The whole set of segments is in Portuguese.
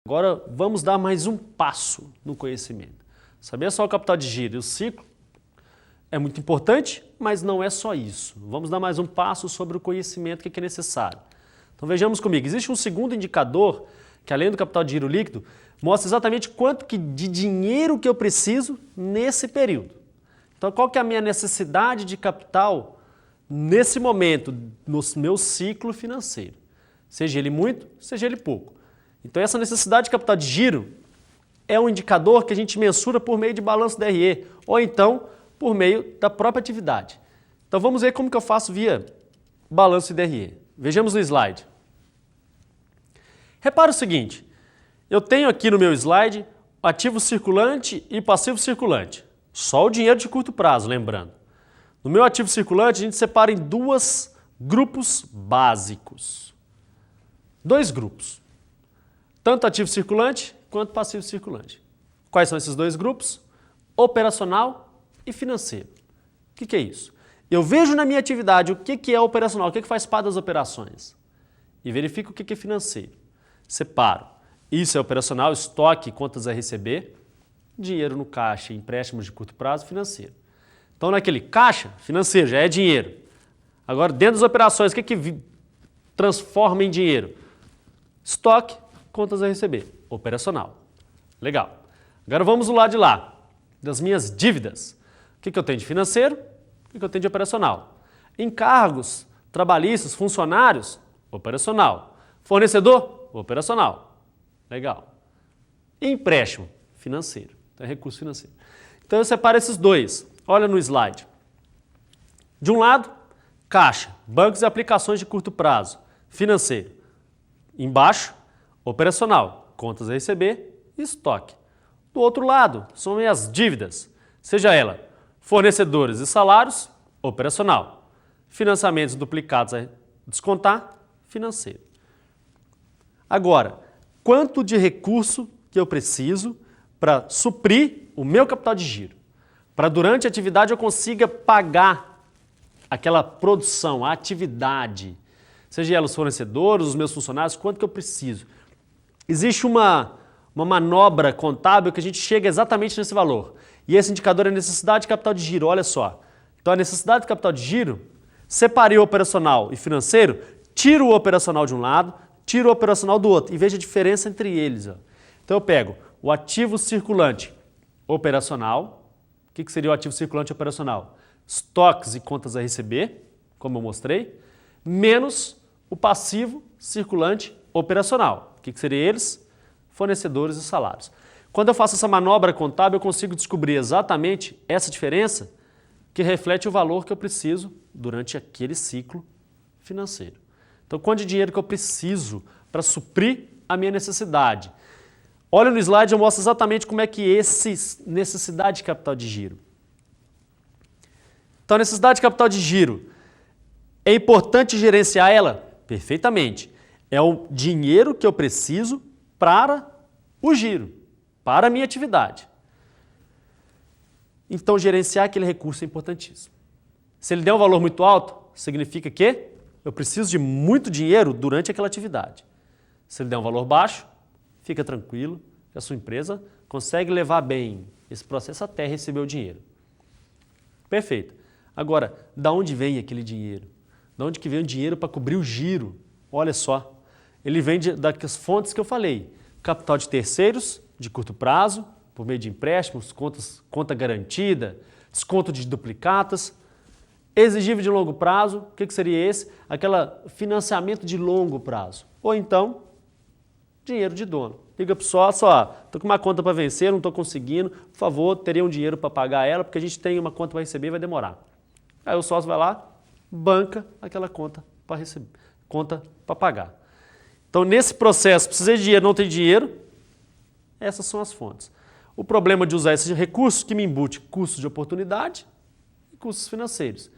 Agora vamos dar mais um passo no conhecimento. Saber só o capital de giro e o ciclo é muito importante, mas não é só isso. Vamos dar mais um passo sobre o conhecimento que é necessário. Então vejamos comigo, existe um segundo indicador que, além do capital de giro líquido, mostra exatamente quanto de dinheiro que eu preciso nesse período. Então qual que é a minha necessidade de capital nesse momento, no meu ciclo financeiro? Seja ele muito, seja ele pouco. Então essa necessidade de capital de giro é um indicador que a gente mensura por meio de balanço DRE, ou então por meio da própria atividade. Então vamos ver como que eu faço via balanço DRE. Vejamos no slide. Repara o seguinte, eu tenho aqui no meu slide ativo circulante e passivo circulante. Só o dinheiro de curto prazo, lembrando. No meu ativo circulante a gente separa em dois grupos básicos. Dois grupos. Tanto ativo circulante quanto passivo circulante. Quais são esses dois grupos? Operacional e financeiro. O que é isso? Eu vejo na minha atividade o que é operacional, o que faz parte das operações e verifico o que é financeiro. Separo. Isso é operacional, estoque, contas a receber, dinheiro no caixa, empréstimos de curto prazo, financeiro. Então naquele caixa, financeiro, já é dinheiro. Agora dentro das operações, o que transforma em dinheiro? Estoque, contas a receber, operacional. Legal. Agora vamos do lado de lá, das minhas dívidas. O que eu tenho de financeiro? O que eu tenho de operacional? Encargos, trabalhistas, funcionários, operacional. Fornecedor, operacional. Legal. Empréstimo, financeiro. Então é recurso financeiro. Então eu separo esses dois. Olha no slide. De um lado, caixa, bancos e aplicações de curto prazo, financeiro. Embaixo, operacional, contas a receber e estoque. Do outro lado, são minhas dívidas, seja ela fornecedores e salários, operacional. Financiamentos duplicados a descontar, financeiro. Agora, quanto de recurso que eu preciso para suprir o meu capital de giro? Para durante a atividade eu consiga pagar aquela produção, a atividade, seja ela os fornecedores, os meus funcionários, quanto que eu preciso? Existe uma manobra contábil que a gente chega exatamente nesse valor. E esse indicador é a necessidade de capital de giro, olha só. Então a necessidade de capital de giro, separei o operacional e financeiro, tiro o operacional de um lado, tiro o operacional do outro e veja a diferença entre eles. Ó. Então eu pego o ativo circulante operacional. O que seria o ativo circulante operacional? Estoques e contas a receber, como eu mostrei, menos o passivo circulante operacional. O que seriam eles? Fornecedores e salários. Quando eu faço essa manobra contábil, eu consigo descobrir exatamente essa diferença que reflete o valor que eu preciso durante aquele ciclo financeiro. Então, quanto de dinheiro que eu preciso para suprir a minha necessidade? Olha no slide, eu mostro exatamente como é que essa necessidade de capital de giro. Então, a necessidade de capital de giro, é importante gerenciar ela? Perfeitamente. É o dinheiro que eu preciso para o giro, para a minha atividade. Então, gerenciar aquele recurso é importantíssimo. Se ele der um valor muito alto, significa que eu preciso de muito dinheiro durante aquela atividade. Se ele der um valor baixo, fica tranquilo, que a sua empresa consegue levar bem esse processo até receber o dinheiro. Perfeito. Agora, da onde vem aquele dinheiro? Da onde que vem o dinheiro para cobrir o giro? Olha só. Ele vem das fontes que eu falei. Capital de terceiros, de curto prazo, por meio de empréstimos, conta garantida, desconto de duplicatas, exigível de longo prazo, o que seria esse? Aquele financiamento de longo prazo. Ou então, dinheiro de dono. Liga para o sócio, estou com uma conta para vencer, não estou conseguindo, por favor, teria um dinheiro para pagar ela, porque a gente tem uma conta para receber e vai demorar. Aí o sócio vai lá, banca aquela conta para receber, conta para pagar. Então, nesse processo, precisa de dinheiro, não tem dinheiro, essas são as fontes. O problema de usar esses recursos que me embute custos de oportunidade e custos financeiros.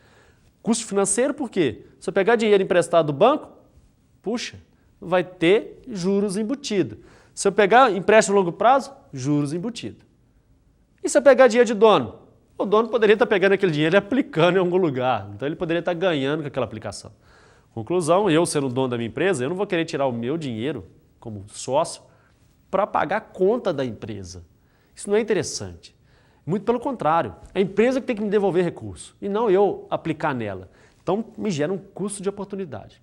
Custo financeiro por quê? Se eu pegar dinheiro emprestado do banco, puxa, vai ter juros embutidos. Se eu pegar empréstimo a longo prazo, juros embutidos. E se eu pegar dinheiro de dono? O dono poderia estar pegando aquele dinheiro e aplicando em algum lugar. Então ele poderia estar ganhando com aquela aplicação. Conclusão, eu sendo o dono da minha empresa, eu não vou querer tirar o meu dinheiro como sócio para pagar a conta da empresa. Isso não é interessante. Muito pelo contrário, é a empresa que tem que me devolver recurso e não eu aplicar nela. Então, me gera um custo de oportunidade.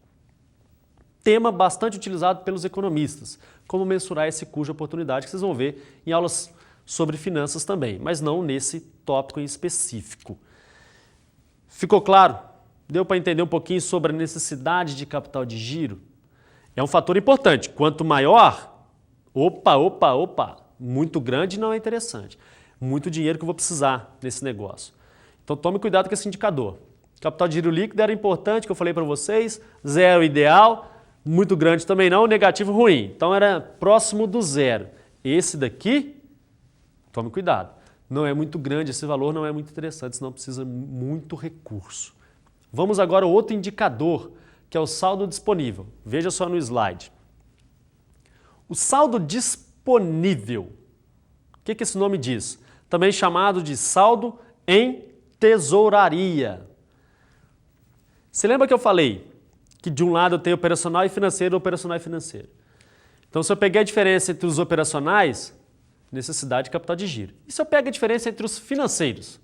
Tema bastante utilizado pelos economistas, como mensurar esse custo de oportunidade, que vocês vão ver em aulas sobre finanças também, mas não nesse tópico em específico. Ficou claro? Deu para entender um pouquinho sobre a necessidade de capital de giro? É um fator importante. Quanto maior, muito grande não é interessante. Muito dinheiro que eu vou precisar nesse negócio. Então tome cuidado com esse indicador. Capital de giro líquido era importante, que eu falei para vocês, 0 ideal, muito grande também não, negativo ruim. Então era próximo do 0. Esse daqui, tome cuidado. Não é muito grande, esse valor não é muito interessante, senão precisa muito recurso. Vamos agora ao outro indicador, que é o saldo disponível. Veja só no slide. O saldo disponível, o que esse nome diz? Também chamado de saldo em tesouraria. Você lembra que eu falei que de um lado eu tenho operacional e financeiro, Então, se eu peguei a diferença entre os operacionais, necessidade de capital de giro. E se eu pego a diferença entre os financeiros?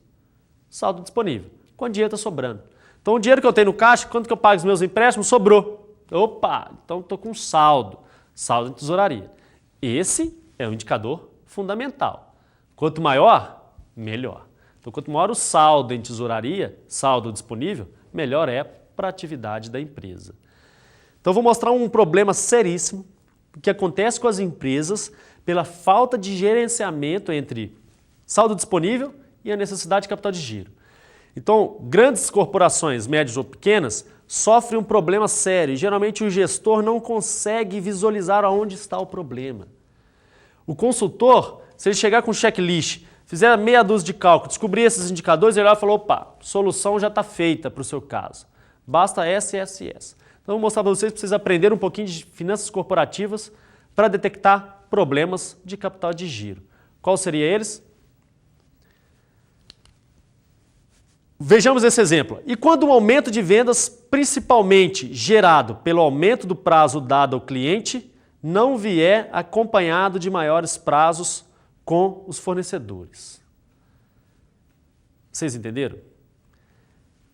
Saldo disponível. Quanto dinheiro está sobrando? Então, o dinheiro que eu tenho no caixa, quanto que eu pago os meus empréstimos, sobrou. Então estou com saldo. Saldo em tesouraria. Esse é um indicador fundamental. Quanto maior, melhor. Então, quanto maior o saldo em tesouraria, saldo disponível, melhor é para a atividade da empresa. Então, vou mostrar um problema seríssimo que acontece com as empresas pela falta de gerenciamento entre saldo disponível e a necessidade de capital de giro. Então, grandes corporações, médias ou pequenas, sofrem um problema sério e geralmente o gestor não consegue visualizar aonde está o problema. O consultor, se ele chegar com um checklist, fizer meia dúzia de cálculos, descobrir esses indicadores, ele vai falar, solução já está feita para o seu caso. Basta essa e essa e essa. Então, eu vou mostrar para vocês aprenderem um pouquinho de finanças corporativas para detectar problemas de capital de giro. Qual seria eles? Vejamos esse exemplo. E quando o aumento de vendas, principalmente gerado pelo aumento do prazo dado ao cliente, não vier acompanhado de maiores prazos com os fornecedores? Vocês entenderam?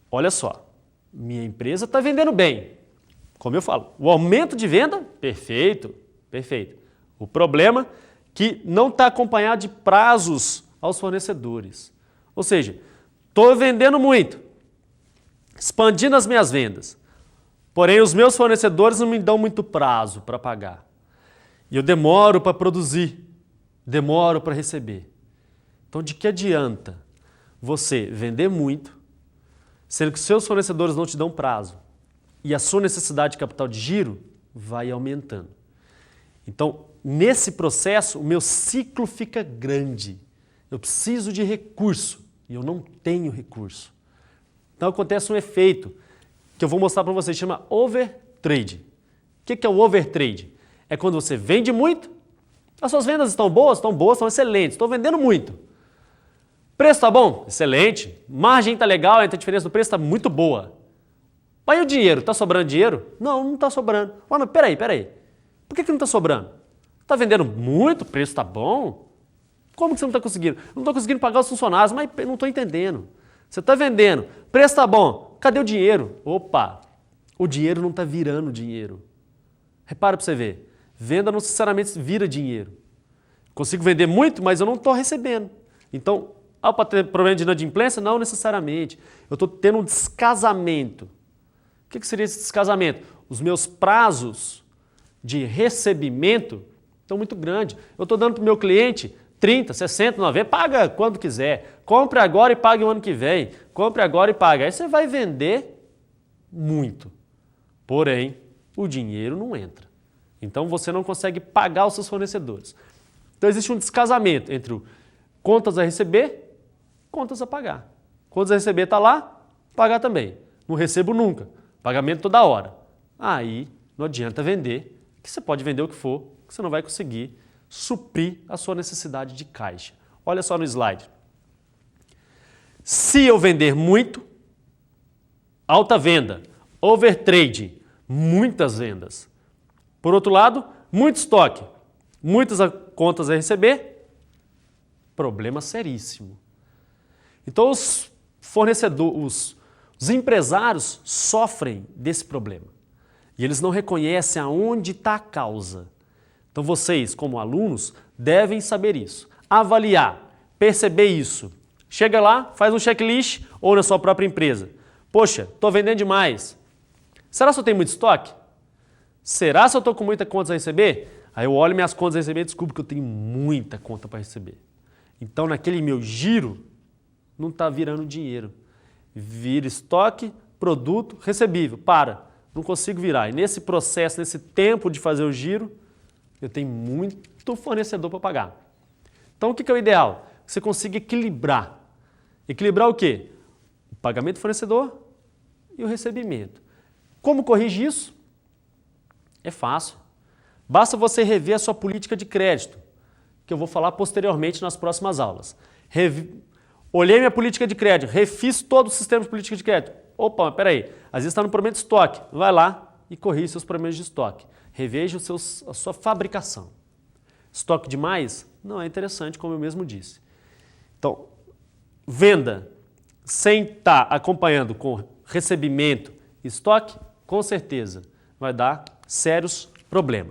Olha só, minha empresa está vendendo bem. Como eu falo, o aumento de venda, perfeito. O problema é que não está acompanhado de prazos aos fornecedores. Ou seja, estou vendendo muito, expandindo as minhas vendas, porém os meus fornecedores não me dão muito prazo para pagar. E eu demoro para produzir, demoro para receber. Então, de que adianta você vender muito, sendo que seus fornecedores não te dão prazo e a sua necessidade de capital de giro vai aumentando? Então, nesse processo, o meu ciclo fica grande. Eu preciso de recurso e eu não tenho recurso. Então, acontece um efeito que eu vou mostrar para vocês, chama overtrade. O que é o overtrade? É quando você vende muito, as suas vendas estão boas, estão excelentes, estou vendendo muito. Preço está bom? Excelente. Margem está legal, a diferença do preço está muito boa. Mas e o dinheiro? Está sobrando dinheiro? Não está sobrando. Mas peraí. Por que não está sobrando? Está vendendo muito, o preço está bom? Como que você não está conseguindo? Não estou conseguindo pagar os funcionários, mas não estou entendendo. Você está vendendo, preço está bom, cadê o dinheiro? O dinheiro não está virando dinheiro. Repara para você ver, venda não necessariamente vira dinheiro. Consigo vender muito, mas eu não estou recebendo. Então, para ter problema de inadimplência? Não necessariamente. Eu estou tendo um descasamento. O que seria esse descasamento? Os meus prazos de recebimento estão muito grandes. Eu estou dando para o meu cliente 30, 60, 90, paga quando quiser. Compre agora e pague o ano que vem. Compre agora e pague. Aí você vai vender muito. Porém, o dinheiro não entra. Então você não consegue pagar os seus fornecedores. Então existe um descasamento entre contas a receber, contas a pagar. Contas a receber está lá, pagar também. Não recebo nunca. Pagamento toda hora. Aí não adianta vender, que você pode vender o que for, que você não vai conseguir suprir a sua necessidade de caixa. Olha só no slide. Se eu vender muito, alta venda, overtrade, muitas vendas. Por outro lado, muito estoque, muitas contas a receber, problema seríssimo. Então os fornecedores, os empresários sofrem desse problema e eles não reconhecem aonde está a causa. Então vocês, como alunos, devem saber isso, avaliar, perceber isso. Chega lá, faz um checklist ou na sua própria empresa. Poxa, estou vendendo demais. Será que eu tenho muito estoque? Será que eu estou com muita conta a receber? Aí eu olho minhas contas a receber e descubro que eu tenho muita conta para receber. Então naquele meu giro não está virando dinheiro. Vira estoque, produto, recebível. Não consigo virar. E nesse processo, nesse tempo de fazer o giro, eu tenho muito fornecedor para pagar. Então o que é o ideal? Que você consiga equilibrar. Equilibrar o quê? O pagamento do fornecedor e o recebimento. Como corrigir isso? É fácil. Basta você rever a sua política de crédito, que eu vou falar posteriormente nas próximas aulas. Olhei minha política de crédito, refiz todo o sistema de política de crédito. Opa, mas peraí, às vezes está no problema de estoque. Vai lá e corrige seus problemas de estoque. Reveja a sua fabricação. Estoque demais? Não é interessante, como eu mesmo disse. Então, venda sem estar acompanhando com recebimento e estoque, com certeza vai dar sérios problemas.